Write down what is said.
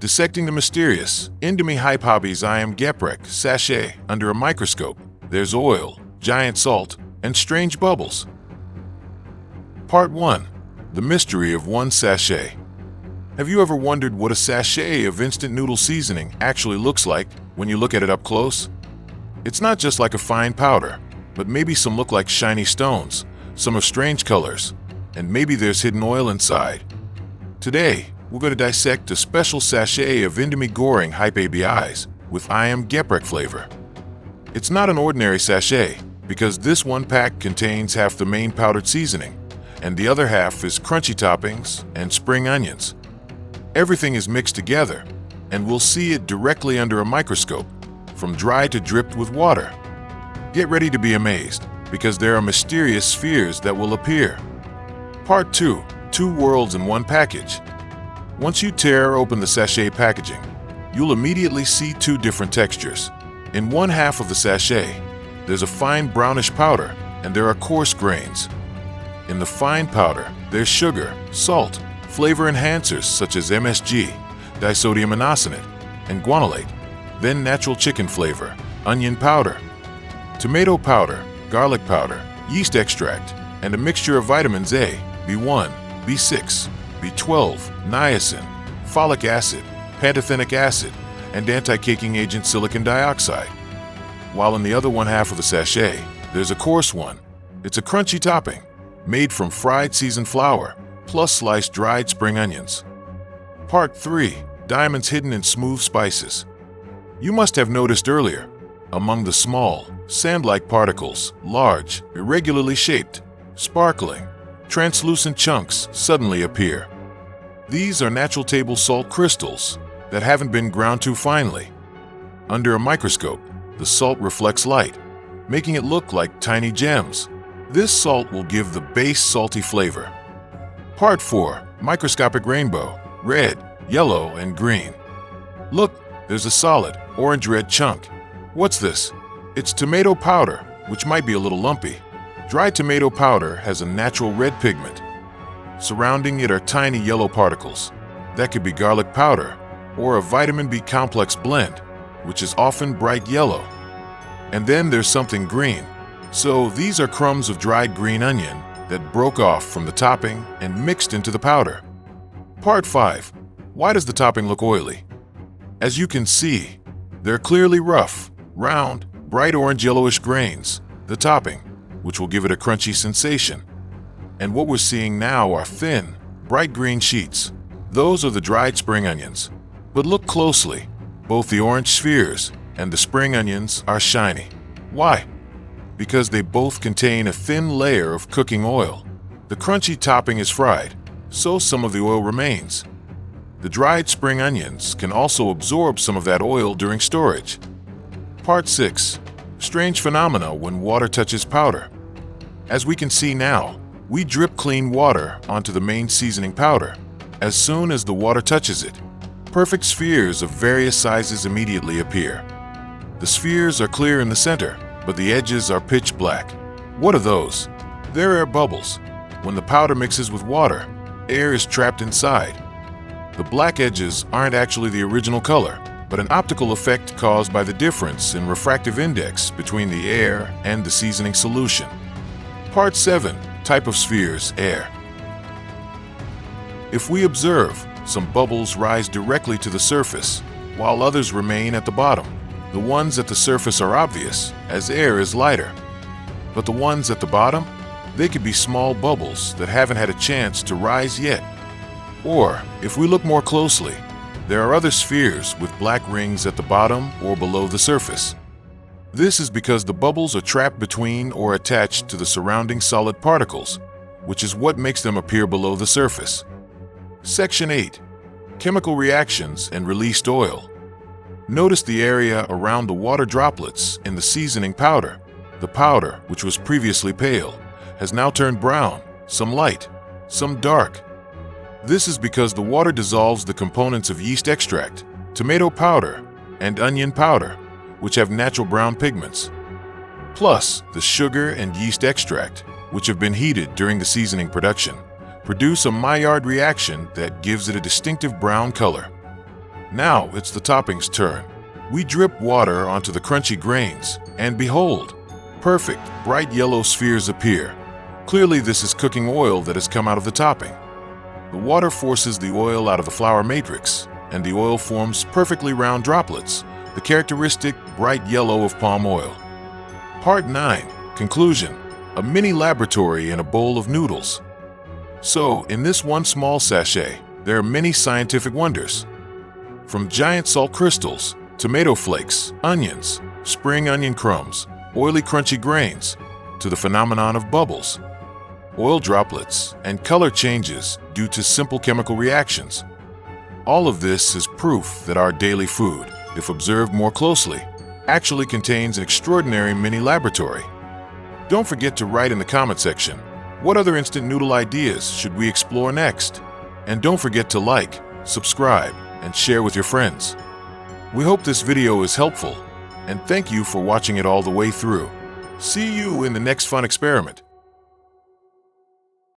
Dissecting the mysterious Indomie hype hobbies Ayam Geprek sachet under a microscope. There's oil, giant salt, and strange bubbles. Part 1. The mystery of one sachet. Have you ever wondered what a sachet of instant noodle seasoning actually looks like when you look at it up close? It's not just like a fine powder, but maybe some look like shiny stones, some have strange colors, and maybe there's hidden oil inside. Today, we're going to dissect a special sachet of Indomie Goreng hype Abis with Ayam Geprek flavor. It's not an ordinary sachet, because this one pack contains half the main powdered seasoning, and the other half is crunchy toppings and spring onions. Everything is mixed together, and we'll see it directly under a microscope, from dry to dripped with water. Get ready to be amazed, because there are mysterious spheres that will appear. Part 2. Two worlds in one package. Once you tear open the sachet packaging, you'll immediately see two different textures. In one half of the sachet, there's a fine brownish powder, and there are coarse grains. In the fine powder, there's sugar, salt, flavor enhancers such as MSG, disodium inositol, and guanylate, then natural chicken flavor, onion powder, tomato powder, garlic powder, yeast extract, and a mixture of vitamins A, B1, B6, B12, niacin, folic acid, pantothenic acid, and anti-caking agent silicon dioxide. While in the other one half of the sachet, there's a coarse one. It's a crunchy topping, made from fried seasoned flour, plus sliced dried spring onions. Part 3. Diamonds hidden in smooth spices. You must have noticed earlier, among the small, sand-like particles, large, irregularly shaped, sparkling, translucent chunks suddenly appear. These are natural table salt crystals that haven't been ground too finely. Under a microscope, the salt reflects light, making it look like tiny gems. This salt will give the base salty flavor. Part 4. Microscopic rainbow, red, yellow, and green. Look, there's a solid, orange-red chunk. What's this? It's tomato powder, which might be a little lumpy. Dried tomato powder has a natural red pigment. Surrounding it are tiny yellow particles. That could be garlic powder, or a vitamin B complex blend, which is often bright yellow. And then there's something green. So these are crumbs of dried green onion that broke off from the topping and mixed into the powder. Part 5. Why does the topping look oily? As you can see, they're clearly rough, round, bright orange yellowish grains, the topping, which will give it a crunchy sensation. And what we're seeing now are thin, bright green sheets. Those are the dried spring onions. But look closely. Both the orange spheres and the spring onions are shiny. Why? Because they both contain a thin layer of cooking oil. The crunchy topping is fried, so some of the oil remains. The dried spring onions can also absorb some of that oil during storage. Part 6. Strange phenomena when water touches powder. As we can see now, we drip clean water onto the main seasoning powder. As soon as the water touches it, perfect spheres of various sizes immediately appear. The spheres are clear in the center, but the edges are pitch black. What are those? They're air bubbles. When the powder mixes with water, air is trapped inside. The black edges aren't actually the original color, but an optical effect caused by the difference in refractive index between the air and the seasoning solution. Part 7. Type of spheres, air. If we observe, some bubbles rise directly to the surface, while others remain at the bottom. The ones at the surface are obvious, as air is lighter. But the ones at the bottom, they could be small bubbles that haven't had a chance to rise yet. Or, if we look more closely, there are other spheres with black rings at the bottom or below the surface. This is because the bubbles are trapped between or attached to the surrounding solid particles, which is what makes them appear below the surface. Section 8. Chemical reactions and released oil. Notice the area around the water droplets in the seasoning powder. The powder, which was previously pale, has now turned brown, some light, some dark. This is because the water dissolves the components of yeast extract, tomato powder, and onion powder, which have natural brown pigments. Plus, the sugar and yeast extract, which have been heated during the seasoning production, produce a Maillard reaction that gives it a distinctive brown color. Now it's the toppings' turn. We drip water onto the crunchy grains, and behold, perfect, bright yellow spheres appear. Clearly, this is cooking oil that has come out of the topping. The water forces the oil out of the flour matrix, and the oil forms perfectly round droplets, the characteristic bright yellow of palm oil. Part 9. Conclusion. A mini laboratory in a bowl of noodles. So, in this one small sachet, there are many scientific wonders. From giant salt crystals, tomato flakes, onions, spring onion crumbs, oily crunchy grains, to the phenomenon of bubbles, oil droplets, and color changes due to simple chemical reactions. All of this is proof that our daily food, if observed more closely, actually contains an extraordinary mini laboratory. Don't forget to write in the comment section, what other instant noodle ideas should we explore next? And don't forget to like, subscribe, and share with your friends. We hope this video is helpful, and thank you for watching it all the way through. See you in the next fun experiment.